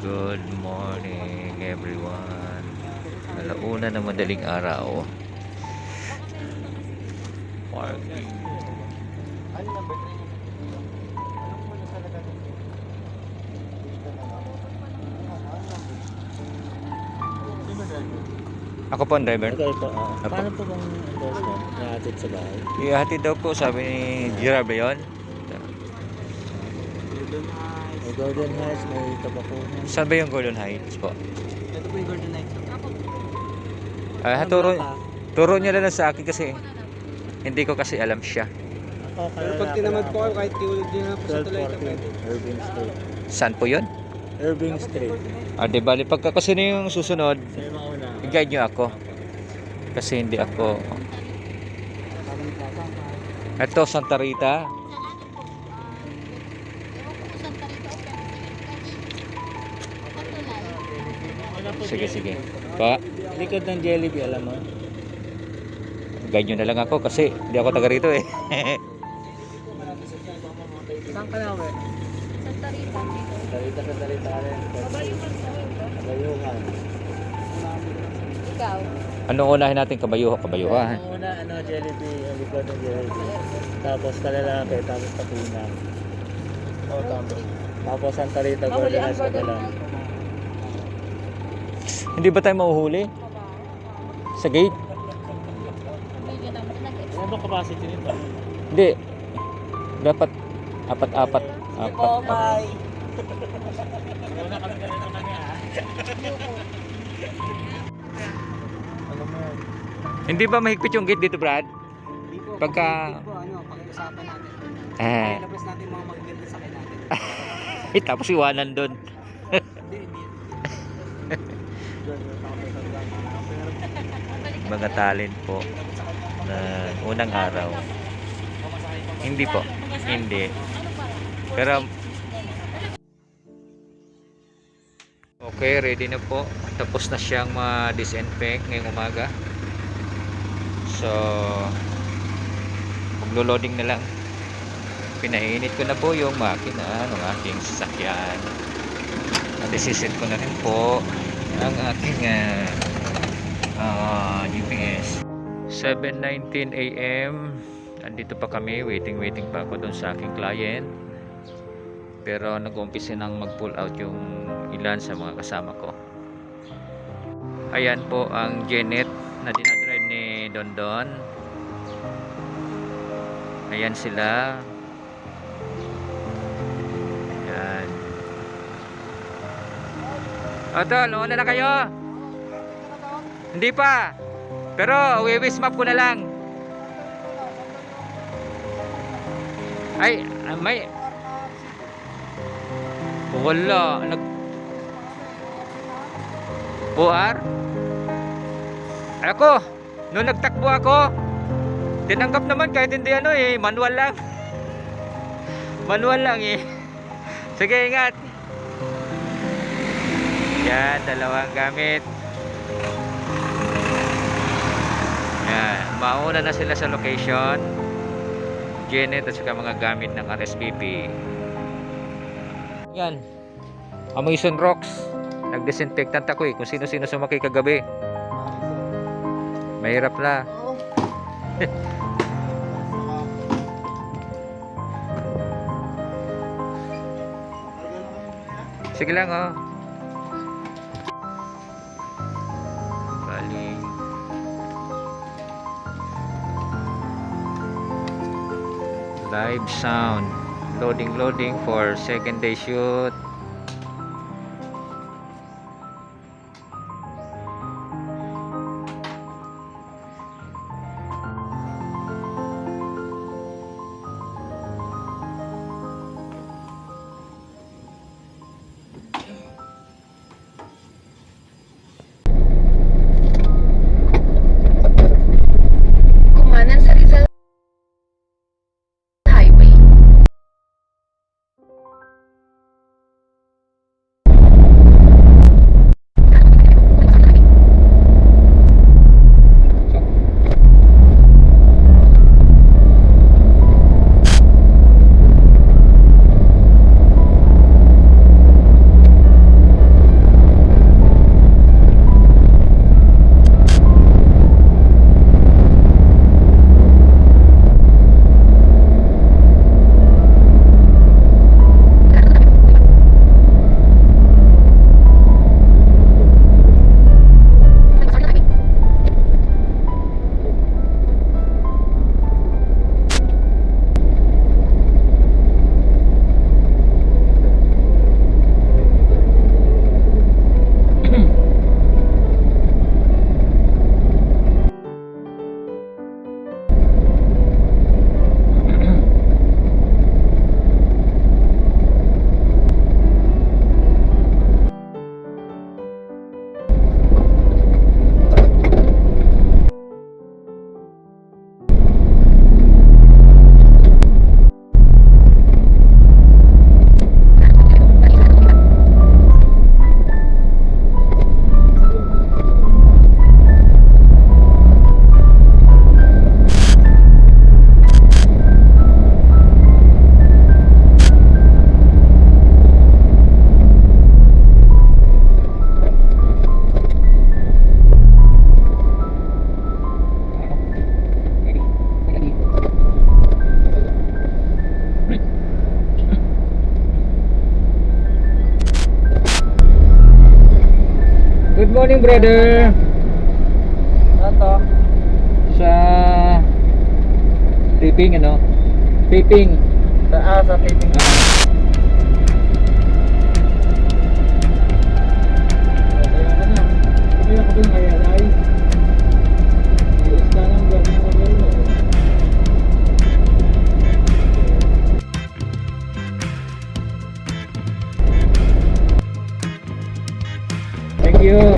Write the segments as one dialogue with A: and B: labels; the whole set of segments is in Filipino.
A: Good morning everyone. Alauna ng madaling araw. Parking. Ako po ang driver.
B: Okay po.
A: Apo.
B: Paano po bang endorsement? Ihatid sa bahay?
A: Ihatid daw po, sabi ni Gerard ba yun?
B: May Golden Heights, may Tabacunan.
A: Saan ba yung Golden Heights po?
B: Ito po yung Golden Heights.
A: Turo niya lang sa akin kasi hindi ko kasi alam siya.
B: Pero pag tinamad po kayo, kahit tiulog din na po sa tulay na pwede. Irving Street.
A: Saan po yun?
B: Irving Street.
A: Di bali, pagka kasi na yung susunod,
B: Sa yung mauna.
A: i-guide nyo ako. Kasi hindi ako. Ito, Santa Rita. Sige, sige. Pa,
B: Likod ng Jollibee, alam mo?
A: guide nyo na lang ako kasi hindi ako taga rito eh.
B: Saan ka na, we?
C: Santa Rita.
B: Santa Rita ka rin. Kabayuhan.
C: Ikaw.
A: Anong unahin natin? Kabayuhan.
B: Ang una, Jollibee, ang likod ng Jollibee. Tapos kalalaki, tapos Katunang. Tapos Santa Rita, Golden Heights, Kabalan.
A: Hindi ba tayo mahuhuli? Sa gate?
B: Ano ba capacity nito?
A: Hindi. Dapat apat.
B: Una kami ganito kami Alam mo yan.
A: Hindi ba mahigpit yung gate dito, Brad?
D: Hindi po.
A: Pagka-
D: Hindi po, pakiusapan natin.
A: Eh,
D: Labas natin mga magaganda sa akin natin.
A: tapos iwanan doon.
D: Hindi.
A: Mga talent po na unang araw. Hindi po. Hindi. Pero okay, ready na po. Tapos na siyang ma-disinfect ngayong umaga. So maglo-loading na lang. Pinainit ko na po yung makina ng aking sasakyan. At isiset ko na rin po ang aking GPS. 7:19 AM. Andito pa kami, waiting pa ako doon sa aking client. Pero nag-uumpisa nang mag-pull out yung ilan sa mga kasama ko. Ayan po ang Janet na dinadrive ni Dondon. Ayan sila. Ayan. Tol, una na kayo? Hindi pa. Pero wiwis map ko na lang. Ay, may wala buhar. Ako, nung nagtakbo ako, tinanggap naman kahit hindi manual lang. Manual lang eh. Sige, ingat. Yan, dalawang gamit. Yan, mauna na sila sa location. Janet at saka mga gamit ng RSPP. Yan, Amazon Rocks. Nag-disinfectant ako kung sino-sino sumakay kagabi. Mahirap na. Sige lang Bali. Live sound. Loading for second day shoot.
C: Kumanan sa Rizal Highway.
A: morning, brother.
B: Ano?
A: Sa taping, ano? Taping.
B: Sa taping. Kaya ka na. Kaya ka ba ng ayalay? Iista ng vlog mo na meron mo.
A: Thank you.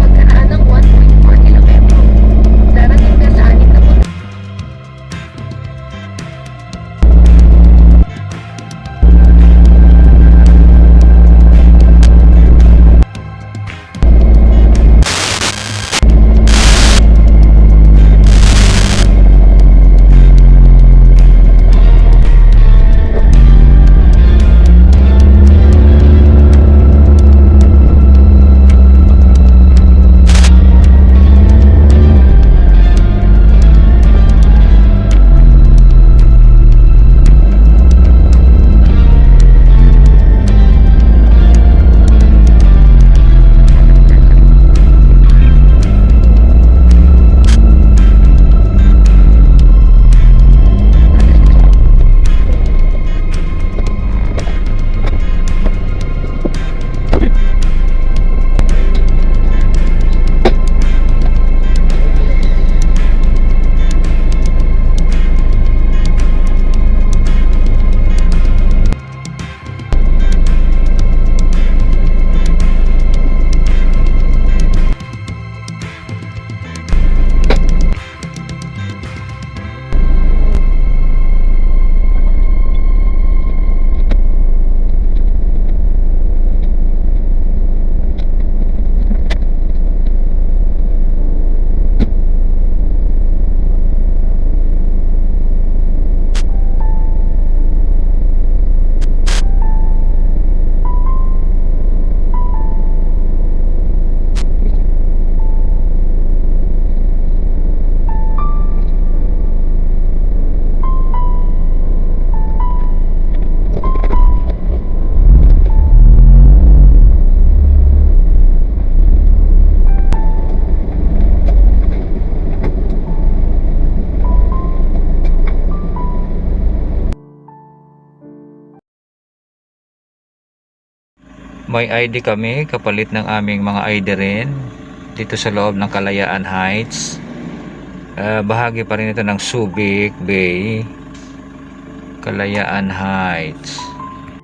C: Pagkaraan ng 1.4 kilometro, darating ka sa 6 na punta.
A: May ID kami kapalit ng aming mga ID rin dito sa loob ng Kalayaan Heights. Bahagi pa rin ito ng Subic Bay, Kalayaan Heights.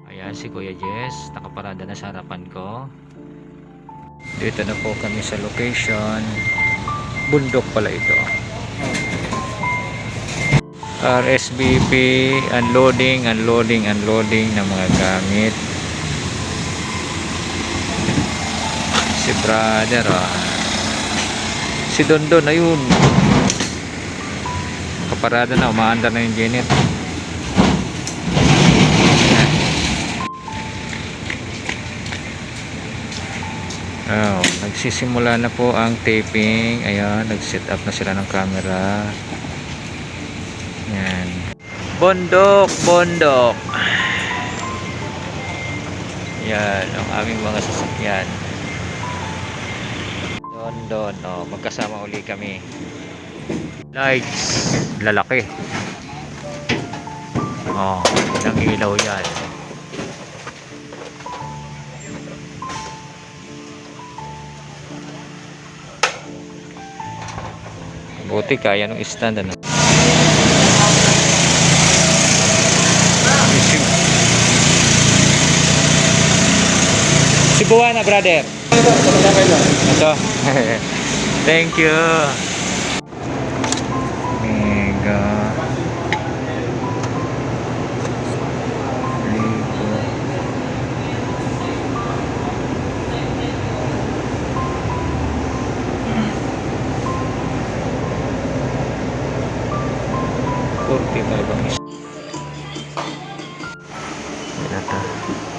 A: Ayan si Kuya Jess, nakaparada na sa harapan ko. Dito na po kami sa location. Bundok pala ito. RSVP, unloading ng mga gamit. Si brother, si Dondon, ayun, kaparada na, umaandar na yung Janet. Nagsisimula na po ang taping. Ayan, nag-set up na sila ng camera. Yan, bundok. Yan ang aming mga sasakyan. Doon, magkasama uli kami. Lights, lalaki. Ilang ilaw yan. Buti kaya nung stand ano. Cebuana, brother. Ito. Thank you. Mega. Lipo. Kurti ba ibang isa? Ito.